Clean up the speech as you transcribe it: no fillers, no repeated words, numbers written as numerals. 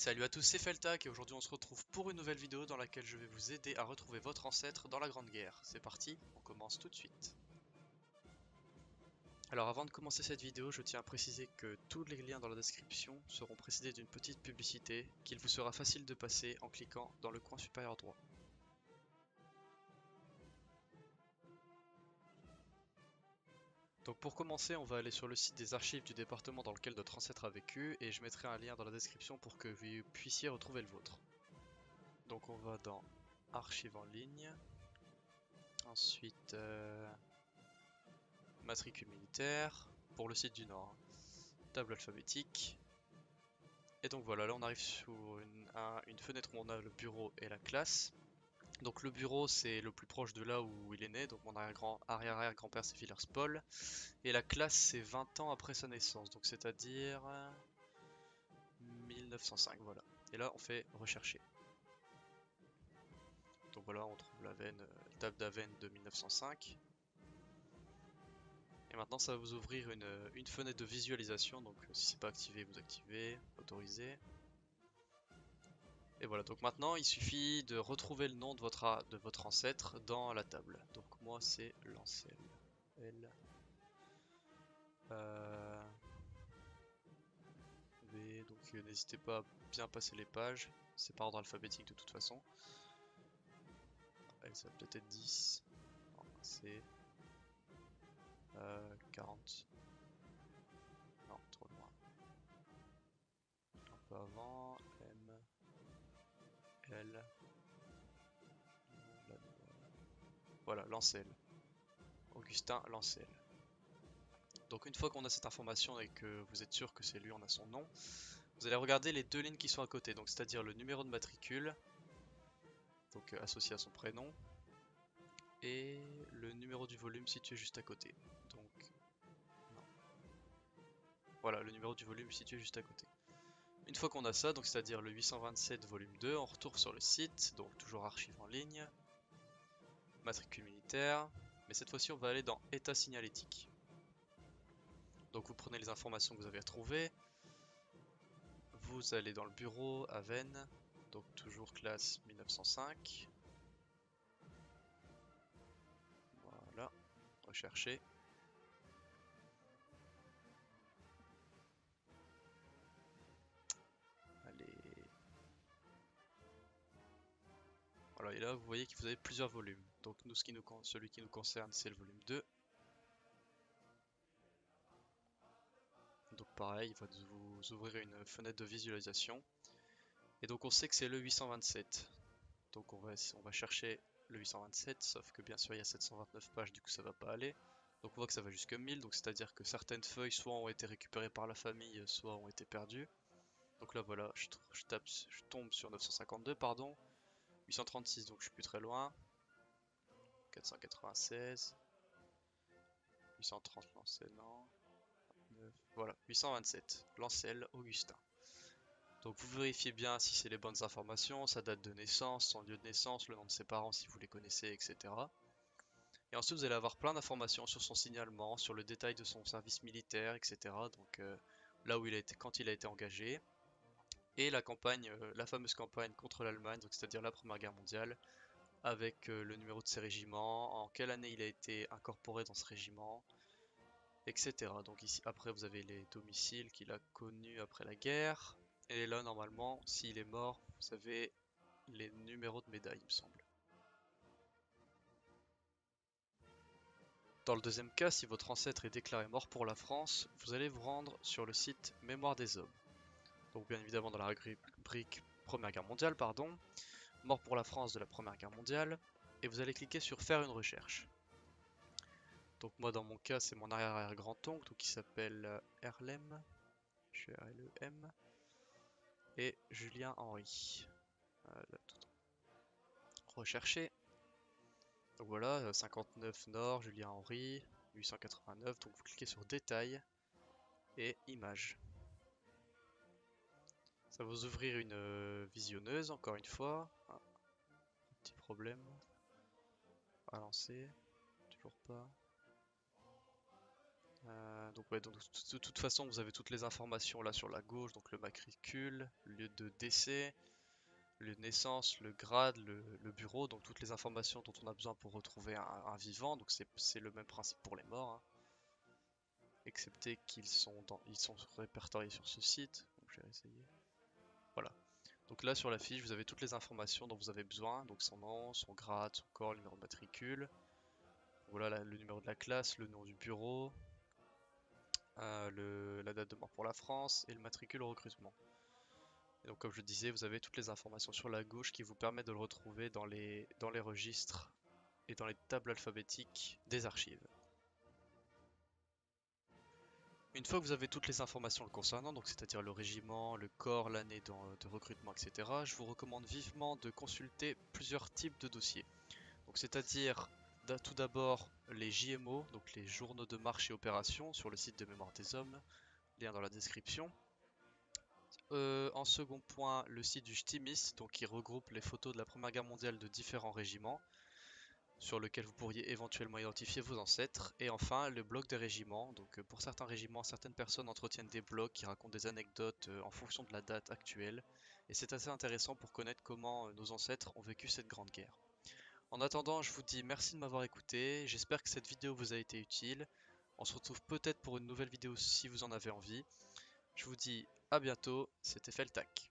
Salut à tous, c'est Feltak et aujourd'hui on se retrouve pour une nouvelle vidéo dans laquelle je vais vous aider à retrouver votre ancêtre dans la Grande Guerre. C'est parti, on commence tout de suite. Alors avant de commencer cette vidéo, je tiens à préciser que tous les liens dans la description seront précédés d'une petite publicité qu'il vous sera facile de passer en cliquant dans le coin supérieur droit. Donc pour commencer, on va aller sur le site des archives du département dans lequel notre ancêtre a vécu et je mettrai un lien dans la description pour que vous puissiez retrouver le vôtre. Donc on va dans archives en ligne, ensuite matricule militaire, pour le site du Nord, table alphabétique. Et donc voilà, là on arrive sur une fenêtre où on a le bureau et la classe. Donc le bureau c'est le plus proche de là où il est né, donc mon arrière-arrière-grand-père c'est Villers Paul. Et la classe c'est 20 ans après sa naissance, donc c'est-à-dire 1905, voilà. Et là on fait rechercher. Donc voilà, on trouve la veine, table d'Avenne de 1905. Et maintenant ça va vous ouvrir une fenêtre de visualisation, donc si c'est pas activé, vous activez, autorisez. Et voilà, donc maintenant il suffit de retrouver le nom de votre ancêtre dans la table. Donc moi c'est Lancel. L V, donc n'hésitez pas à bien passer les pages, c'est par ordre alphabétique de toute façon. Elle ça va peut-être être 10. Non, c'est 40. Non, trop loin. Un peu avant. M, L. Voilà, Lancel. Augustin Lancel. Donc une fois qu'on a cette information et que vous êtes sûr que c'est lui, on a son nom, vous allez regarder les deux lignes qui sont à côté, donc c'est-à-dire le numéro de matricule, donc associé à son prénom, et le numéro du volume situé juste à côté. Donc non. Voilà, le numéro du volume situé juste à côté. Une fois qu'on a ça, donc c'est-à-dire le 827 volume 2, on retourne sur le site, donc toujours archives en ligne, matricule militaire, mais cette fois-ci on va aller dans état signalétique. Donc vous prenez les informations que vous avez retrouvées, vous allez dans le bureau à Vennes, donc toujours classe 1905. Voilà, rechercher. Allez. Voilà, et là vous voyez que vous avez plusieurs volumes. Donc nous, celui qui nous concerne, c'est le volume 2. Donc pareil, il va vous ouvrir une fenêtre de visualisation. Et donc on sait que c'est le 827. Donc on va chercher le 827, sauf que bien sûr il y a 729 pages, du coup ça va pas aller. Donc on voit que ça va jusque 1000, donc c'est-à-dire que certaines feuilles soit ont été récupérées par la famille, soit ont été perdues. Donc là voilà, je tombe sur 952, pardon. 836, donc je suis plus très loin. 496. 830, Lancel, non. Voilà, 827. Lancel, Augustin. Donc vous vérifiez bien si c'est les bonnes informations, sa date de naissance, son lieu de naissance, le nom de ses parents si vous les connaissez, etc. Et ensuite vous allez avoir plein d'informations sur son signalement, sur le détail de son service militaire, etc. Donc là où il a été, quand il a été engagé. Et la campagne, la fameuse campagne contre l'Allemagne, donc c'est-à-dire la Première Guerre mondiale, avec le numéro de ses régiments, en quelle année il a été incorporé dans ce régiment, etc. Donc ici après vous avez les domiciles qu'il a connus après la guerre. Et là normalement, s'il est mort, vous avez les numéros de médaille, il me semble. Dans le deuxième cas, si votre ancêtre est déclaré mort pour la France, vous allez vous rendre sur le site Mémoire des hommes. Donc bien évidemment dans la rubrique Première Guerre mondiale, pardon, mort pour la France de la Première Guerre mondiale, et vous allez cliquer sur faire une recherche. Donc moi dans mon cas c'est mon arrière-arrière-grand-oncle qui s'appelle Erlem, G-R-L-E-M, et Julien Henry. Là, rechercher. Donc voilà, 59 Nord, Julien Henry, 889, donc vous cliquez sur détail et images. Ça va vous ouvrir une visionneuse encore une fois. Ah, petit problème. À lancer, toujours pas. Donc ouais, donc de toute façon vous avez toutes les informations là sur la gauche, donc le matricule, le lieu de décès, le lieu de naissance, le grade, le bureau, donc toutes les informations dont on a besoin pour retrouver un vivant, donc c'est le même principe pour les morts, hein. Excepté ils sont répertoriés sur ce site, donc je vais essayer. Voilà. Donc là sur la fiche vous avez toutes les informations dont vous avez besoin, donc son nom, son grade, son corps, le numéro de matricule, voilà le numéro de la classe, le nom du bureau, la date de mort pour la France et le matricule au recrutement. Et donc comme je disais, vous avez toutes les informations sur la gauche qui vous permettent de le retrouver dans les registres et dans les tables alphabétiques des archives. Une fois que vous avez toutes les informations le concernant, donc c'est-à-dire le régiment, le corps, l'année de recrutement, etc., je vous recommande vivement de consulter plusieurs types de dossiers. Donc c'est-à-dire tout d'abord les JMO, donc les journaux de marche et opérations sur le site de Mémoire des Hommes, lien dans la description. En second point, le site du Stimis, donc qui regroupe les photos de la Première Guerre mondiale de différents régiments, sur lequel vous pourriez éventuellement identifier vos ancêtres. Et enfin, le blog des régiments. Donc pour certains régiments, certaines personnes entretiennent des blogs qui racontent des anecdotes en fonction de la date actuelle. Et c'est assez intéressant pour connaître comment nos ancêtres ont vécu cette grande guerre. En attendant, je vous dis merci de m'avoir écouté. J'espère que cette vidéo vous a été utile. On se retrouve peut-être pour une nouvelle vidéo si vous en avez envie. Je vous dis à bientôt, c'était Feltac.